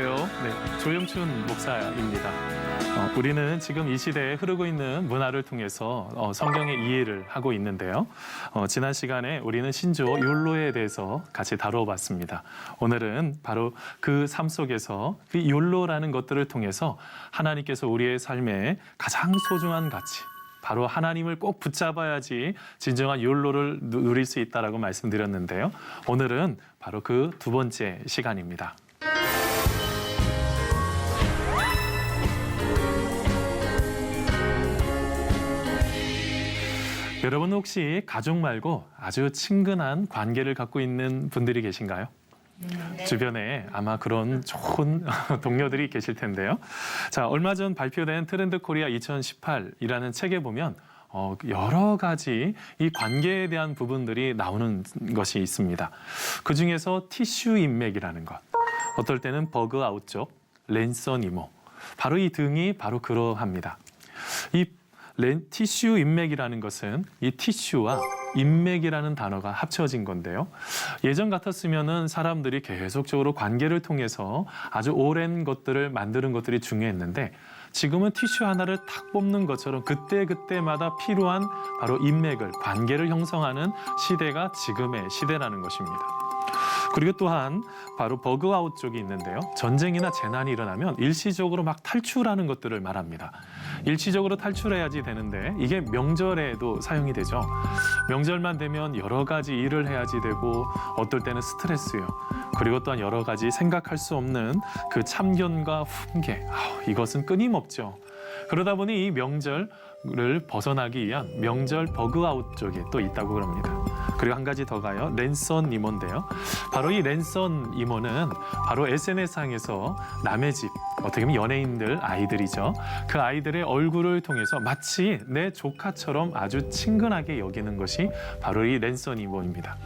안녕하세요. 네, 조영춘 목사입니다. 우리는 지금 이 시대에 흐르고 있는 문화를 통해서 성경의 이해를 하고 있는데요. 지난 시간에 우리는 신조 욜로에 대해서 같이 다뤄봤습니다. 오늘은 바로 그 삶 속에서 그 욜로라는 것들을 통해서 하나님께서 우리의 삶에 가장 소중한 가치, 바로 하나님을 꼭 붙잡아야지 진정한 욜로를 누릴 수 있다라고 말씀드렸는데요. 오늘은 바로 그 두 번째 시간입니다. 여러분 혹시 가족 말고 아주 친근한 관계를 갖고 있는 분들이 계신가요? 네. 주변에 아마 그런 좋은 동료들이 계실 텐데요. 자, 얼마 전 발표된 트렌드 코리아 2018이라는 책에 보면 여러 가지 이 관계에 대한 부분들이 나오는 것이 있습니다. 그중에서 티슈 인맥이라는 것, 어떨 때는 버그 아웃 쪽, 랜선 이모, 바로 이 등이 바로 그러합니다. 이 티슈 인맥이라는 것은 이 티슈와 인맥이라는 단어가 합쳐진 건데요. 예전 같았으면은 사람들이 계속적으로 관계를 통해서 아주 오랜 것들을 만드는 것들이 중요했는데 지금은 티슈 하나를 탁 뽑는 것처럼 그때그때마다 필요한 바로 인맥을, 관계를 형성하는 시대가 지금의 시대라는 것입니다. 그리고 또한 바로 버그아웃 쪽이 있는데요. 전쟁이나 재난이 일어나면 일시적으로 막 탈출하는 것들을 말합니다. 일시적으로 탈출해야지 되는데 이게 명절에도 사용이 되죠. 명절만 되면 여러 가지 일을 해야지 되고 어떨 때는 스트레스요. 그리고 또한 여러 가지 생각할 수 없는 그 참견과 훈계, 이것은 끊임없죠. 그러다 보니 이 명절을 벗어나기 위한 명절 버그아웃 쪽에 또 있다고 그럽니다. 그리고 한 가지 더 가요. 랜선 이모인데요. 바로 이 랜선 이모는 바로 SNS상에서 남의 집, 어떻게 보면 연예인들 아이들이죠. 그 아이들의 얼굴을 통해서 마치 내 조카처럼 아주 친근하게 여기는 것이 바로 이 랜선 이모입니다.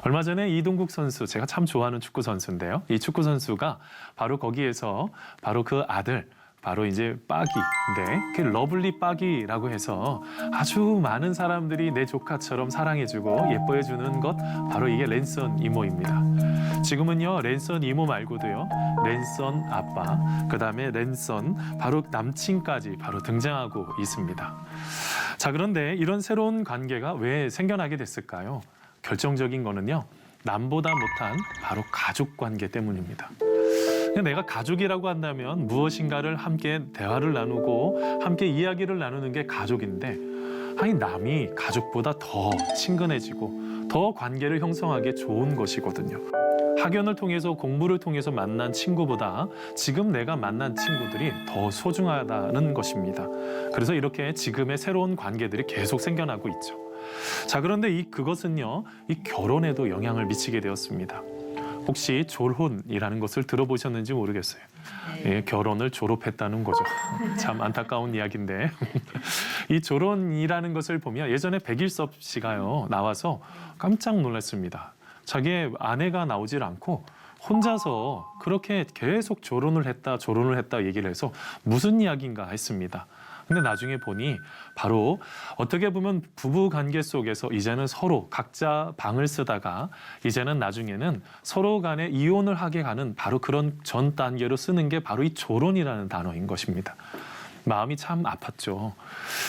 얼마 전에 이동국 선수, 제가 참 좋아하는 축구 선수인데요. 이 축구 선수가 바로 거기에서 바로 그 아들, 바로 이제 빠기인데 그 러블리 빠기라고 해서 아주 많은 사람들이 내 조카처럼 사랑해주고 예뻐해주는 것, 바로 이게 랜선 이모입니다. 지금은요 랜선 이모 말고도요 랜선 아빠, 그 다음에 랜선 바로 남친까지 바로 등장하고 있습니다. 자, 그런데 이런 새로운 관계가 왜 생겨나게 됐을까요? 결정적인 거는요 남보다 못한 바로 가족 관계 때문입니다. 내가 가족이라고 한다면 무엇인가를 함께 대화를 나누고 함께 이야기를 나누는 게 가족인데, 아니 남이 가족보다 더 친근해지고 더 관계를 형성하기 좋은 것이거든요. 학연을 통해서, 공부를 통해서 만난 친구보다 지금 내가 만난 친구들이 더 소중하다는 것입니다. 그래서 이렇게 지금의 새로운 관계들이 계속 생겨나고 있죠. 자, 그런데 그것은요 이 결혼에도 영향을 미치게 되었습니다. 혹시 졸혼이라는 것을 들어보셨는지 모르겠어요. 예, 결혼을 졸업했다는 거죠. 참 안타까운 이야기인데 이 졸혼이라는 것을 보면 예전에 백일섭 씨가요 나와서 깜짝 놀랐습니다. 자기의 아내가 나오질 않고 혼자서 그렇게 계속 졸혼을 했다 얘기를 해서 무슨 이야기인가 했습니다. 근데 나중에 보니 바로 어떻게 보면 부부 관계 속에서 이제는 서로 각자 방을 쓰다가 이제는 나중에는 서로 간에 이혼을 하게 가는 바로 그런 전 단계로 쓰는 게 바로 이 졸혼이라는 단어인 것입니다. 마음이 참 아팠죠.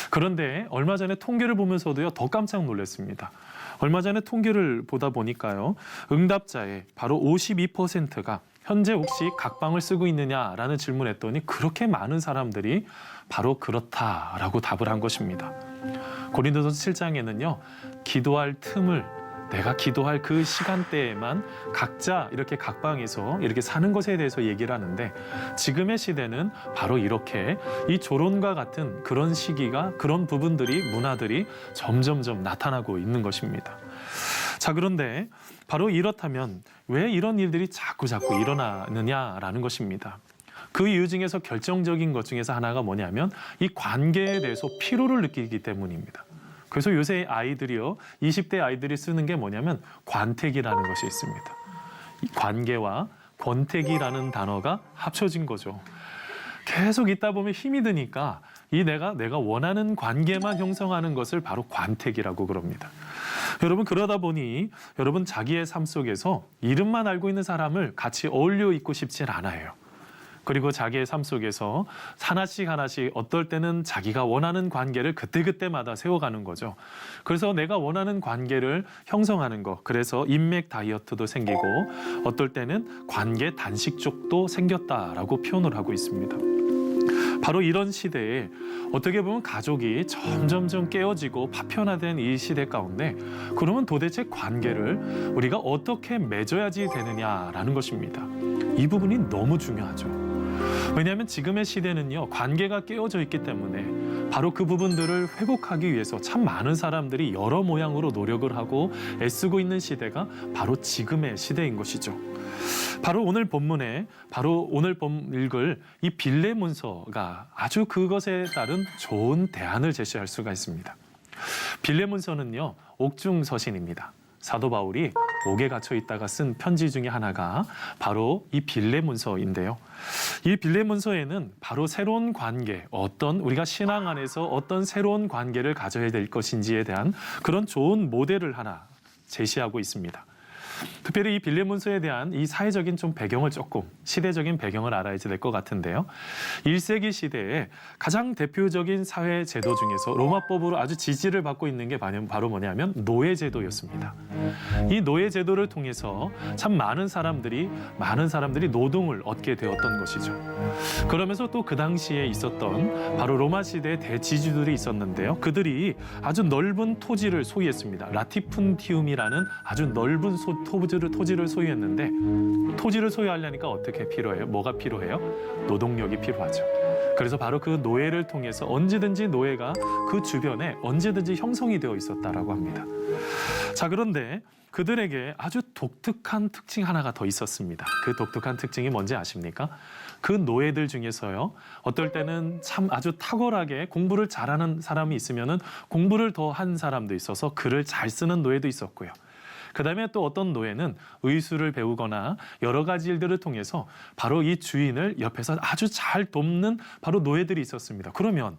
그런데 얼마 전에 통계를 보면서도요 더 깜짝 놀랐습니다. 얼마 전에 통계를 보다 보니까요 응답자의 바로 52%가 현재 혹시 각방을 쓰고 있느냐라는 질문을 했더니 그렇게 많은 사람들이 바로 그렇다라고 답을 한 것입니다. 고린도서 7장에는요 기도할 틈을, 내가 기도할 그 시간대에만 각자 이렇게 각방에서 이렇게 사는 것에 대해서 얘기를 하는데, 지금의 시대는 바로 이렇게 이 졸혼과 같은 그런 시기가, 그런 부분들이, 문화들이 점점점 나타나고 있는 것입니다. 자, 그런데 바로 이렇다면 왜 이런 일들이 자꾸 일어나느냐라는 것입니다. 그 이유 중에서 결정적인 것 중에서 하나가 뭐냐면 이 관계에 대해서 피로를 느끼기 때문입니다. 그래서 요새 아이들이요, 20대 아이들이 쓰는 게 뭐냐면 관택이라는 것이 있습니다. 이 관계와 권택이라는 단어가 합쳐진 거죠. 계속 있다 보면 힘이 드니까 내가 원하는 관계만 형성하는 것을 바로 관택이라고 그럽니다. 여러분, 그러다 보니 여러분 자기의 삶 속에서 이름만 알고 있는 사람을 같이 어울려 있고 싶진 않아요. 그리고 자기의 삶 속에서 하나씩 하나씩 어떨 때는 자기가 원하는 관계를 그때그때마다 세워가는 거죠. 그래서 내가 원하는 관계를 형성하는 거, 그래서 인맥 다이어트도 생기고 어떨 때는 관계 단식족도 생겼다라고 표현을 하고 있습니다. 바로 이런 시대에 어떻게 보면 가족이 점점점 깨어지고 파편화된 이 시대 가운데 그러면 도대체 관계를 우리가 어떻게 맺어야지 되느냐라는 것입니다. 이 부분이 너무 중요하죠. 왜냐하면 지금의 시대는요, 관계가 깨어져 있기 때문에 바로 그 부분들을 회복하기 위해서 참 많은 사람들이 여러 모양으로 노력을 하고 애쓰고 있는 시대가 바로 지금의 시대인 것이죠. 바로 오늘 본문에 오늘 읽을 이 빌레 문서가 아주 그것에 따른 좋은 대안을 제시할 수가 있습니다. 빌레 문서는요, 옥중 서신입니다. 사도 바울이 옥에 갇혀 있다가 쓴 편지 중에 하나가 바로 이 빌레 문서인데요. 이 빌레 문서에는 바로 새로운 관계, 우리가 신앙 안에서 어떤 새로운 관계를 가져야 될 것인지에 대한 그런 좋은 모델을 하나 제시하고 있습니다. 특별히 이 빌레 문서에 대한 이 사회적인 좀 배경을 조금 시대적인 배경을 알아야지 될 것 같은데요. 1세기 시대에 가장 대표적인 사회 제도 중에서 로마법으로 아주 지지를 받고 있는 게 바로 뭐냐면 노예제도였습니다. 이 노예제도를 통해서 참 많은 사람들이 노동을 얻게 되었던 것이죠. 그러면서 또 그 당시에 있었던 바로 로마 시대의 대지주들이 있었는데요. 그들이 아주 넓은 토지를 소유했습니다. 라티푼티움이라는 아주 넓은 토지를 소유했는데 토지를 소유하려니까 어떻게 필요해요? 뭐가 필요해요? 노동력이 필요하죠. 그래서 바로 그 노예를 통해서 언제든지 노예가 그 주변에 언제든지 형성이 되어 있었다라고 합니다. 자, 그런데 그들에게 아주 독특한 특징 하나가 더 있었습니다. 그 독특한 특징이 뭔지 아십니까? 그 노예들 중에서요, 어떨 때는 참 아주 탁월하게 공부를 잘하는 사람이 있으면은 공부를 더 한 사람도 있어서 글을 잘 쓰는 노예도 있었고요. 그다음에 또 어떤 노예는 의술을 배우거나 여러 가지 일들을 통해서 바로 이 주인을 옆에서 아주 잘 돕는 바로 노예들이 있었습니다. 그러면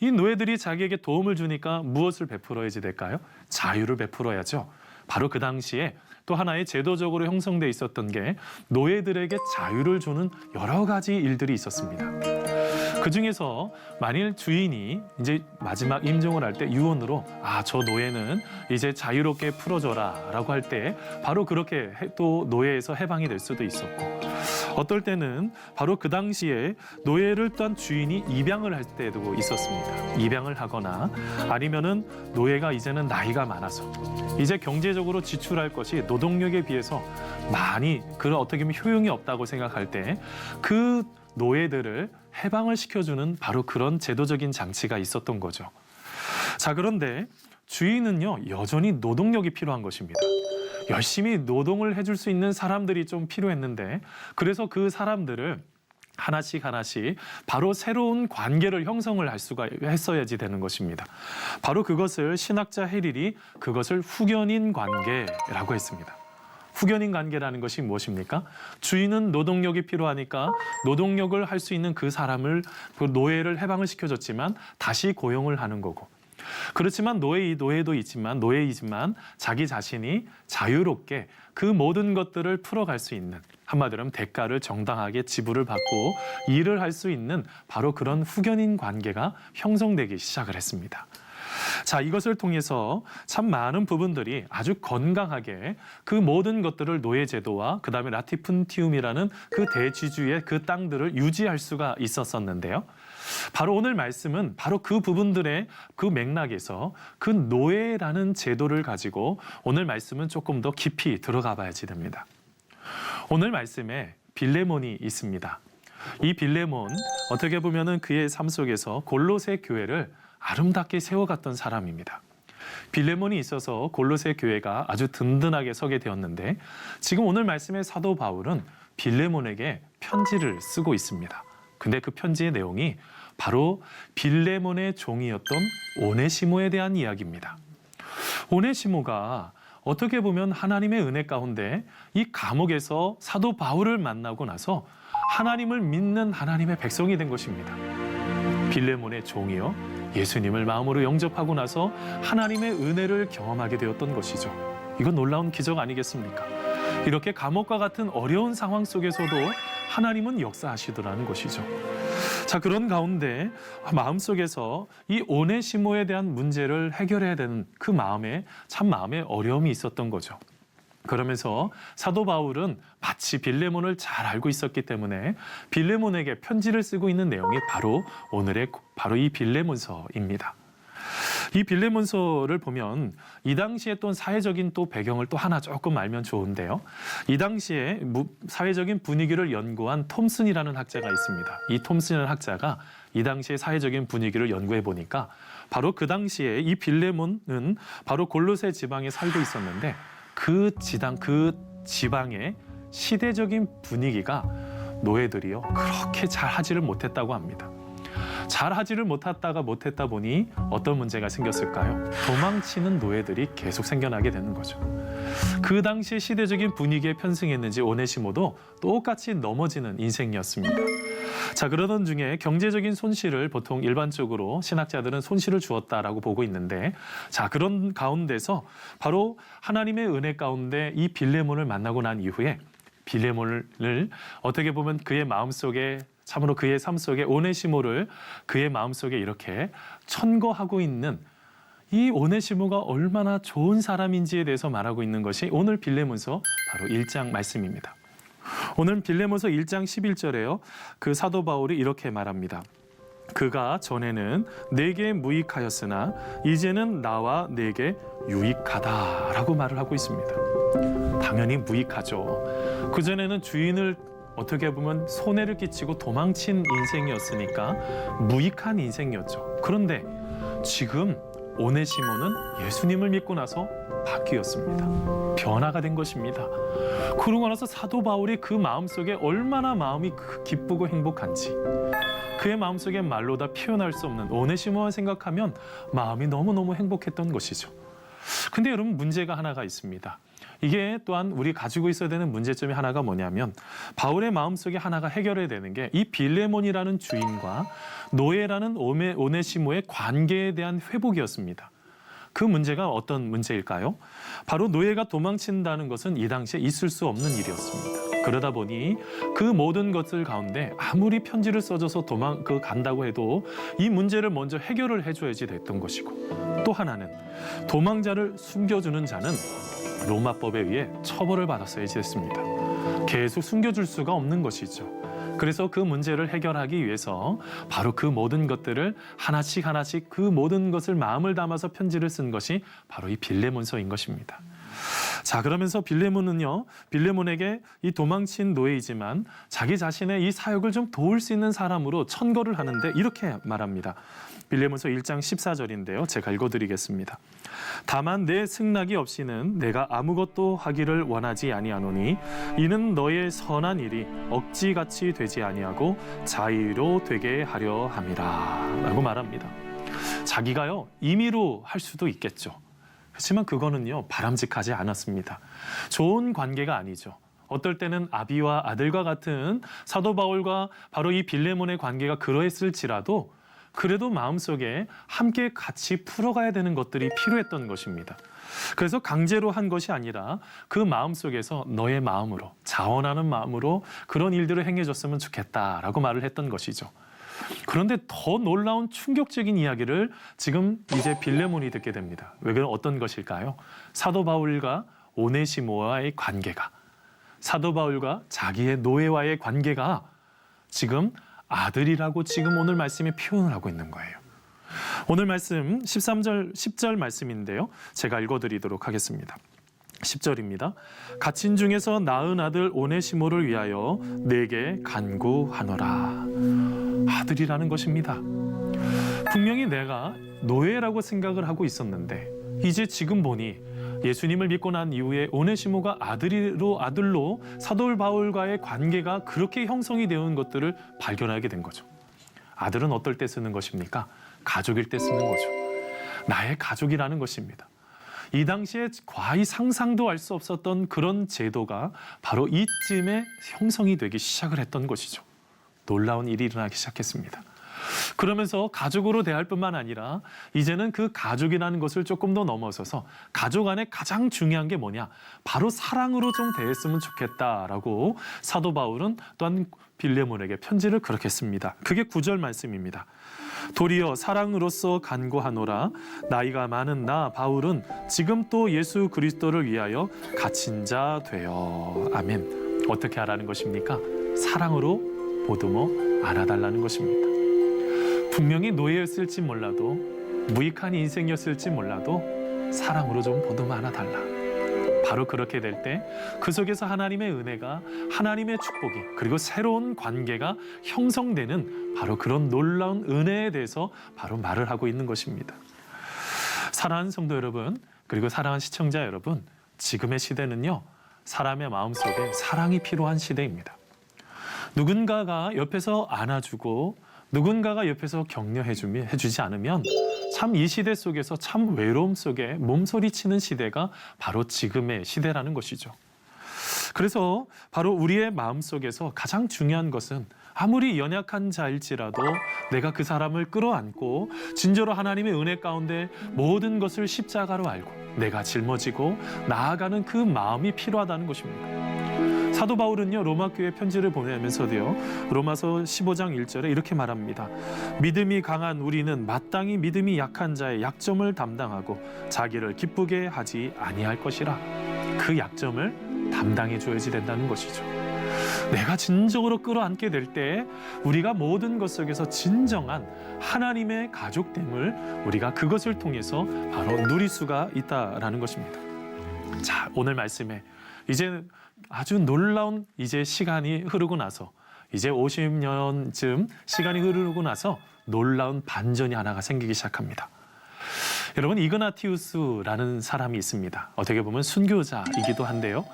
이 노예들이 자기에게 도움을 주니까 무엇을 베풀어야지 될까요? 자유를 베풀어야죠. 바로 그 당시에 또 하나의 제도적으로 형성돼 있었던 게 노예들에게 자유를 주는 여러 가지 일들이 있었습니다. 그 중에서 만일 주인이 이제 마지막 임종을 할 때 유언으로 저 노예는 이제 자유롭게 풀어줘라라고 할 때 바로 그렇게 또 노예에서 해방이 될 수도 있었고, 어떨 때는 바로 그 당시에 노예를 또한 주인이 입양을 할 때도 있었습니다. 입양을 하거나 아니면은 노예가 이제는 나이가 많아서 이제 경제적으로 지출할 것이 노동력에 비해서 많이 그런 어떻게 보면 효용이 없다고 생각할 때 그 노예들을 해방을 시켜주는 바로 그런 제도적인 장치가 있었던 거죠. 자, 그런데 주인은요, 여전히 노동력이 필요한 것입니다. 열심히 노동을 해줄 수 있는 사람들이 좀 필요했는데, 그래서 그 사람들을 하나씩 바로 새로운 관계를 형성을 할 수가 했어야지 되는 것입니다. 바로 그것을 신학자 헤릴이 그것을 후견인 관계라고 했습니다. 후견인 관계라는 것이 무엇입니까? 주인은 노동력이 필요하니까 노동력을 할 수 있는 그 사람을, 그 노예를 해방을 시켜줬지만 다시 고용을 하는 거고, 그렇지만 노예이지만 자기 자신이 자유롭게 그 모든 것들을 풀어갈 수 있는, 한마디로 하면 대가를 정당하게 지불을 받고 일을 할 수 있는 바로 그런 후견인 관계가 형성되기 시작을 했습니다. 자, 이것을 통해서 참 많은 부분들이 아주 건강하게 그 모든 것들을 노예제도와 그다음에 라티푼티움이라는 그 대지주의 그 땅들을 유지할 수가 있었었는데요. 바로 오늘 말씀은 바로 그 부분들의 그 맥락에서 그 노예라는 제도를 가지고 오늘 말씀은 조금 더 깊이 들어가 봐야지 됩니다. 오늘 말씀에 빌레몬이 있습니다. 이 빌레몬, 어떻게 보면은 그의 삶 속에서 골로새 교회를 아름답게 세워갔던 사람입니다. 빌레몬이 있어서 골로새 교회가 아주 든든하게 서게 되었는데, 지금 오늘 말씀의 사도 바울은 빌레몬에게 편지를 쓰고 있습니다. 근데 그 편지의 내용이 바로 빌레몬의 종이었던 오네시모에 대한 이야기입니다. 오네시모가 어떻게 보면 하나님의 은혜 가운데 이 감옥에서 사도 바울을 만나고 나서 하나님을 믿는 하나님의 백성이 된 것입니다. 빌레몬의 종이요, 예수님을 마음으로 영접하고 나서 하나님의 은혜를 경험하게 되었던 것이죠. 이건 놀라운 기적 아니겠습니까? 이렇게 감옥과 같은 어려운 상황 속에서도 하나님은 역사하시더라는 것이죠. 자, 그런 가운데 마음속에서 이 오네시모에 대한 문제를 해결해야 되는 그 마음에 어려움이 있었던 거죠. 그러면서 사도 바울은 마치 빌레몬을 잘 알고 있었기 때문에 빌레몬에게 편지를 쓰고 있는 내용이 바로 이 빌레몬서입니다. 이 빌레몬서를 보면 이 당시에 또 사회적인 또 배경을 또 하나 조금 알면 좋은데요. 이 당시에 사회적인 분위기를 연구한 톰슨이라는 학자가 있습니다. 이 톰슨이라는 학자가 이 당시의 사회적인 분위기를 연구해 보니까 바로 그 당시에 이 빌레몬은 바로 골로새 지방에 살고 있었는데 그 지방의 시대적인 분위기가 노예들이요 그렇게 잘 하지를 못했다고 합니다. 잘 하지를 못했다 보니 어떤 문제가 생겼을까요? 도망치는 노예들이 계속 생겨나게 되는 거죠. 그 당시의 시대적인 분위기에 편승했는지 오네시모도 똑같이 넘어지는 인생이었습니다. 자, 그러던 중에 경제적인 손실을 보통 일반적으로 신학자들은 손실을 주었다라고 보고 있는데, 자, 그런 가운데서 바로 하나님의 은혜 가운데 이 빌레몬을 만나고 난 이후에 빌레몬을 어떻게 보면 그의 마음속에 참으로 그의 삶 속에 오네시모를 그의 마음속에 이렇게 천거하고 있는 이 오네시모가 얼마나 좋은 사람인지에 대해서 말하고 있는 것이 오늘 빌레몬서 바로 1장 말씀입니다. 오늘 빌레몬서 1장 11절에요. 그 사도 바울이 이렇게 말합니다. 그가 전에는 내게 무익하였으나 이제는 나와 내게 유익하다라고 말을 하고 있습니다. 당연히 무익하죠. 그전에는 주인을 어떻게 보면 손해를 끼치고 도망친 인생이었으니까 무익한 인생이었죠. 그런데 지금 오네시모는 예수님을 믿고 나서 바뀌었습니다. 변화가 된 것입니다. 그러고 나서 사도 바울이 그 마음속에 얼마나 마음이 기쁘고 행복한지 그의 마음속에 말로 다 표현할 수 없는 오네시모만 생각하면 마음이 너무너무 행복했던 것이죠. 근데 여러분 문제가 하나가 있습니다. 이게 또한 우리 가지고 있어야 되는 문제점이 하나가 뭐냐면 바울의 마음속에 하나가 해결해야 되는 게 이 빌레몬이라는 주인과 노예라는 오네시모의 관계에 대한 회복이었습니다. 그 문제가 어떤 문제일까요? 바로 노예가 도망친다는 것은 이 당시에 있을 수 없는 일이었습니다. 그러다 보니 그 모든 것들 가운데 아무리 편지를 써줘서 간다고 해도 이 문제를 먼저 해결을 해줘야지 됐던 것이고, 또 하나는 도망자를 숨겨주는 자는 로마법에 의해 처벌을 받았어야지 됐습니다. 계속 숨겨줄 수가 없는 것이죠. 그래서 그 문제를 해결하기 위해서 바로 그 모든 것들을 하나씩 그 모든 것을 마음을 담아서 편지를 쓴 것이 바로 이 빌레몬서인 것입니다. 자, 그러면서 빌레몬에게 이 도망친 노예이지만 자기 자신의 이 사역을 좀 도울 수 있는 사람으로 천거를 하는데 이렇게 말합니다. 빌레몬서 1장 14절인데요. 제가 읽어드리겠습니다. 다만 내 승낙이 없이는 내가 아무것도 하기를 원하지 아니하노니 이는 너의 선한 일이 억지같이 되지 아니하고 자의로 되게 하려 함이라 라고 말합니다. 자기가요 임의로 할 수도 있겠죠. 그렇지만 그거는요 바람직하지 않았습니다. 좋은 관계가 아니죠. 어떨 때는 아비와 아들과 같은 사도 바울과 바로 이 빌레몬의 관계가 그러했을지라도 그래도 마음속에 함께 같이 풀어가야 되는 것들이 필요했던 것입니다. 그래서 강제로 한 것이 아니라 그 마음속에서 너의 마음으로 자원하는 마음으로 그런 일들을 행해줬으면 좋겠다라고 말을 했던 것이죠. 그런데 더 놀라운 충격적인 이야기를 지금 이제 빌레몬이 듣게 됩니다. 왜 그런 어떤 것일까요? 사도 바울과 오네시모와의 관계가, 사도 바울과 자기의 노예와의 관계가 지금 아들이라고 지금 오늘 말씀에 표현을 하고 있는 거예요. 오늘 말씀 10절 말씀인데요. 제가 읽어드리도록 하겠습니다. 10절입니다. 갇힌 중에서 낳은 아들 오네시모를 위하여 내게 간구하노라. 아들이라는 것입니다. 분명히 내가 노예라고 생각을 하고 있었는데 이제 지금 보니 예수님을 믿고 난 이후에 오네시모가 아들로 사도 바울과의 관계가 그렇게 형성이 되는 것들을 발견하게 된 거죠. 아들은 어떨 때 쓰는 것입니까? 가족일 때 쓰는 거죠. 나의 가족이라는 것입니다. 이 당시에 과히 상상도 할 수 없었던 그런 제도가 바로 이쯤에 형성이 되기 시작을 했던 것이죠. 놀라운 일이 일어나기 시작했습니다. 그러면서 가족으로 대할 뿐만 아니라 이제는 그 가족이라는 것을 조금 더 넘어서서 가족 안에 가장 중요한 게 뭐냐? 바로 사랑으로 좀 대했으면 좋겠다라고 사도 바울은 또한 빌레몬에게 편지를 그렇게 씁니다. 그게 9절 말씀입니다. 도리어 사랑으로서 간구하노라. 나이가 많은 나 바울은 지금 또 예수 그리스도를 위하여 갇힌 자 되어. 아멘. 어떻게 하라는 것입니까? 사랑으로 보듬어 안아달라는 것입니다. 분명히 노예였을지 몰라도, 무익한 인생이었을지 몰라도 사랑으로 좀 보듬어 안아달라. 바로 그렇게 될 때 그 속에서 하나님의 은혜가, 하나님의 축복이, 그리고 새로운 관계가 형성되는 바로 그런 놀라운 은혜에 대해서 바로 말을 하고 있는 것입니다. 사랑하는 성도 여러분, 그리고 사랑하는 시청자 여러분, 지금의 시대는요, 사람의 마음속에 사랑이 필요한 시대입니다. 누군가가 옆에서 안아주고 누군가가 옆에서 격려해주지 않으면 참 이 시대 속에서 참 외로움 속에 몸소리치는 시대가 바로 지금의 시대라는 것이죠. 그래서 바로 우리의 마음속에서 가장 중요한 것은 아무리 연약한 자일지라도 내가 그 사람을 끌어안고 진정으로 하나님의 은혜 가운데 모든 것을 십자가로 알고 내가 짊어지고 나아가는 그 마음이 필요하다는 것입니다. 사도 바울은요, 로마 교회 편지를 보내면서도요, 로마서 15장 1절에 이렇게 말합니다. 믿음이 강한 우리는 마땅히 믿음이 약한 자의 약점을 담당하고 자기를 기쁘게 하지 아니할 것이라. 그 약점을 담당해 줘야지 된다는 것이죠. 내가 진정으로 끌어안게 될 때 우리가 모든 것 속에서 진정한 하나님의 가족됨을 우리가 그것을 통해서 바로 누릴 수가 있다라는 것입니다. 자, 오늘 말씀에 이제 아주 놀라운 이제 시간이 흐르고 나서 이제 50년쯤 시간이 흐르고 나서 놀라운 반전이 하나가 생기기 시작합니다. 여러분, 이그나티우스라는 사람이 있습니다. 어떻게 보면 순교자이기도 한데요.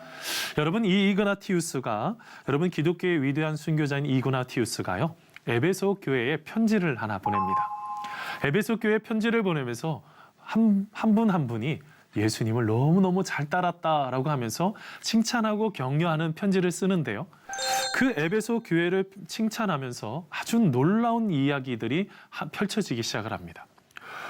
여러분, 이 이그나티우스가, 여러분, 기독교의 위대한 순교자인 이그나티우스가요, 에베소 교회에 편지를 하나 보냅니다. 에베소 교회에 편지를 보내면서 한 분 한 분이 예수님을 너무너무 잘 따랐다라고 하면서 칭찬하고 격려하는 편지를 쓰는데요. 그 에베소 교회를 칭찬하면서 아주 놀라운 이야기들이 펼쳐지기 시작을 합니다.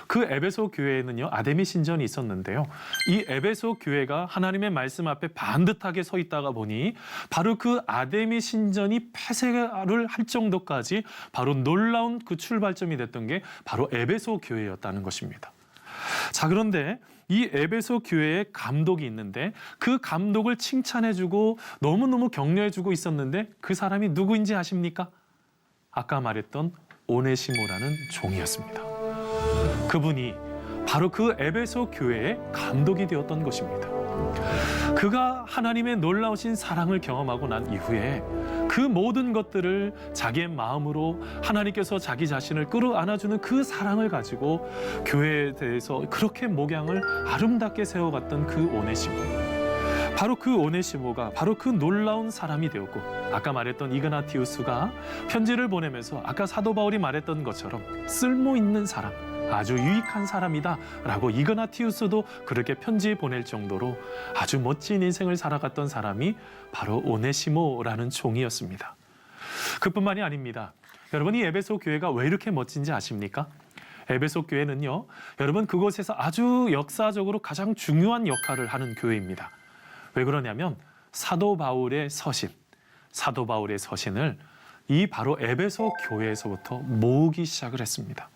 그 에베소 교회에는요, 아데미 신전이 있었는데요. 이 에베소 교회가 하나님의 말씀 앞에 반듯하게 서 있다가 보니 바로 그 아데미 신전이 폐쇄를 할 정도까지 바로 놀라운 그 출발점이 됐던 게 바로 에베소 교회였다는 것입니다. 자, 그런데 이 에베소 교회에 감독이 있는데 그 감독을 칭찬해주고 너무너무 격려해주고 있었는데 그 사람이 누구인지 아십니까? 아까 말했던 오네시모라는 종이었습니다. 그분이 바로 그 에베소 교회의 감독이 되었던 것입니다. 그가 하나님의 놀라우신 사랑을 경험하고 난 이후에 그 모든 것들을 자기의 마음으로 하나님께서 자기 자신을 끌어안아주는 그 사랑을 가지고 교회에 대해서 그렇게 목양을 아름답게 세워갔던 그 오네시모. 바로 그 오네시모가 바로 그 놀라운 사람이 되었고, 아까 말했던 이그나티우스가 편지를 보내면서 아까 사도 바울이 말했던 것처럼 쓸모 있는 사람, 아주 유익한 사람이다 라고 이그나티우스도 그렇게 편지 보낼 정도로 아주 멋진 인생을 살아갔던 사람이 바로 오네시모라는 종이었습니다. 그뿐만이 아닙니다. 여러분, 이 에베소 교회가 왜 이렇게 멋진지 아십니까? 에베소 교회는요, 여러분, 그곳에서 아주 역사적으로 가장 중요한 역할을 하는 교회입니다. 왜 그러냐면 사도 바울의 서신을 이 바로 에베소 교회에서부터 모으기 시작을 했습니다.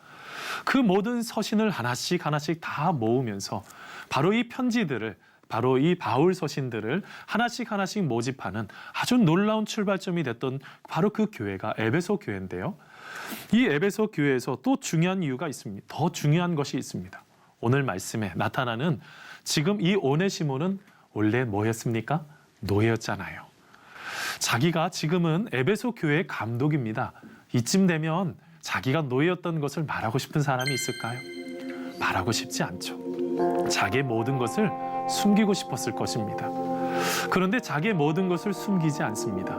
그 모든 서신을 하나씩 다 모으면서 바로 이 편지들을, 바로 이 바울 서신들을 하나씩 모집하는 아주 놀라운 출발점이 됐던 바로 그 교회가 에베소 교회인데요. 이 에베소 교회에서 또 중요한 이유가 있습니다. 더 중요한 것이 있습니다. 오늘 말씀에 나타나는 지금 이 오네시모는 원래 뭐였습니까? 노예였잖아요. 자기가 지금은 에베소 교회의 감독입니다. 이쯤 되면 자기가 노예였던 것을 말하고 싶은 사람이 있을까요? 말하고 싶지 않죠. 자기의 모든 것을 숨기고 싶었을 것입니다. 그런데 자기의 모든 것을 숨기지 않습니다.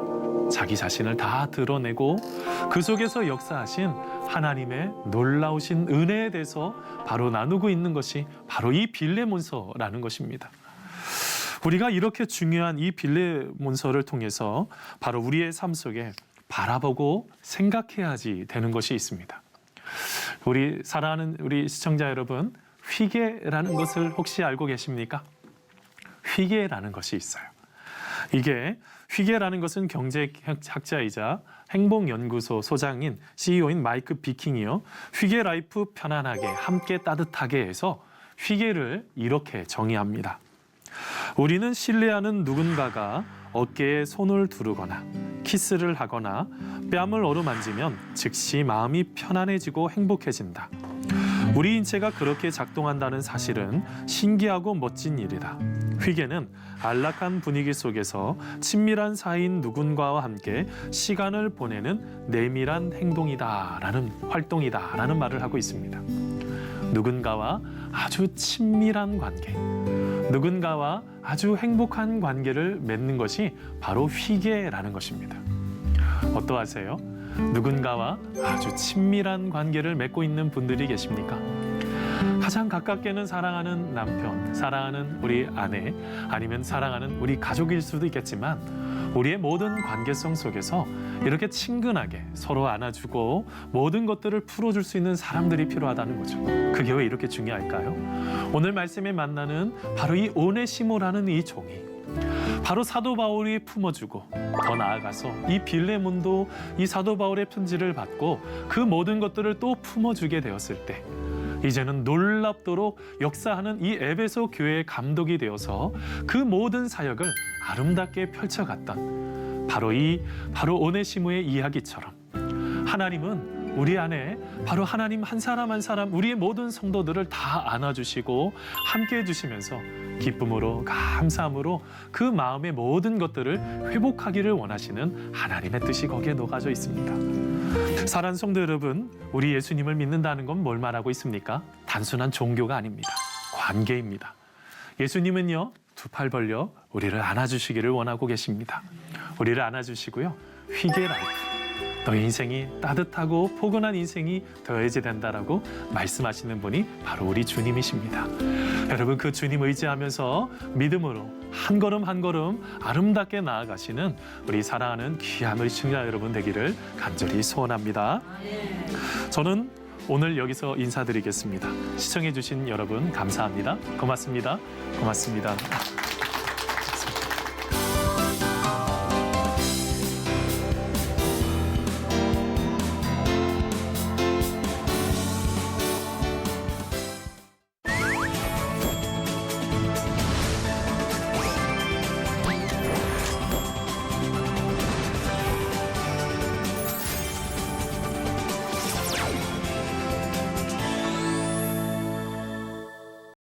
자기 자신을 다 드러내고 그 속에서 역사하신 하나님의 놀라우신 은혜에 대해서 바로 나누고 있는 것이 바로 이 빌레몬서라는 것입니다. 우리가 이렇게 중요한 이 빌레몬서를 통해서 바로 우리의 삶 속에 바라보고 생각해야지 되는 것이 있습니다. 우리 사랑하는 우리 시청자 여러분, 회계라는 것을 혹시 알고 계십니까? 회계라는 것이 있어요. 이게 회계라는 것은 경제학자이자 행복연구소 소장인 CEO인 마이크 비킹이요. 회계 라이프 편안하게 함께 따뜻하게 해서 회계를 이렇게 정의합니다. 우리는 신뢰하는 누군가가 어깨에 손을 두르거나 키스를 하거나 뺨을 어루만지면 즉시 마음이 편안해지고 행복해진다. 우리 인체가 그렇게 작동한다는 사실은 신기하고 멋진 일이다. 회계는 안락한 분위기 속에서 친밀한 사이인 누군가와 함께 시간을 보내는 내밀한 행동이다라는 활동이다라는 말을 하고 있습니다. 누군가와 아주 친밀한 관계, 누군가와 아주 행복한 관계를 맺는 것이 바로 회계라는 것입니다. 어떠하세요? 누군가와 아주 친밀한 관계를 맺고 있는 분들이 계십니까? 가장 가깝게는 사랑하는 남편, 사랑하는 우리 아내, 아니면 사랑하는 우리 가족일 수도 있겠지만 우리의 모든 관계성 속에서 이렇게 친근하게 서로 안아주고 모든 것들을 풀어줄 수 있는 사람들이 필요하다는 거죠. 그게 왜 이렇게 중요할까요? 오늘 말씀에 만나는 바로 이 오네시모라는 이 종이 바로 사도 바울이 품어주고 더 나아가서 이 빌레몬도 이 사도 바울의 편지를 받고 그 모든 것들을 또 품어주게 되었을 때 이제는 놀랍도록 역사하는 이 에베소 교회의 감독이 되어서 그 모든 사역을 아름답게 펼쳐갔던 바로 오네시모의 이야기처럼 하나님은 우리 안에 바로 하나님 한 사람 한 사람 우리의 모든 성도들을 다 안아주시고 함께해 주시면서 기쁨으로 감사함으로 그 마음의 모든 것들을 회복하기를 원하시는 하나님의 뜻이 거기에 녹아져 있습니다. 사랑하는 성도 여러분, 우리 예수님을 믿는다는 건 뭘 말하고 있습니까? 단순한 종교가 아닙니다. 관계입니다. 예수님은요, 두 팔 벌려 우리를 안아주시기를 원하고 계십니다. 우리를 안아주시고요, 회개 라이프, 너의 인생이 따뜻하고 포근한 인생이 더해지 된다라고 말씀하시는 분이 바로 우리 주님이십니다. 여러분, 그 주님 의지하면서 믿음으로 한 걸음 한 걸음 아름답게 나아가시는 우리 사랑하는 귀한 우리 시청자 여러분 되기를 간절히 소원합니다. 저는 오늘 여기서 인사드리겠습니다. 시청해 주신 여러분 감사합니다. 고맙습니다. 고맙습니다.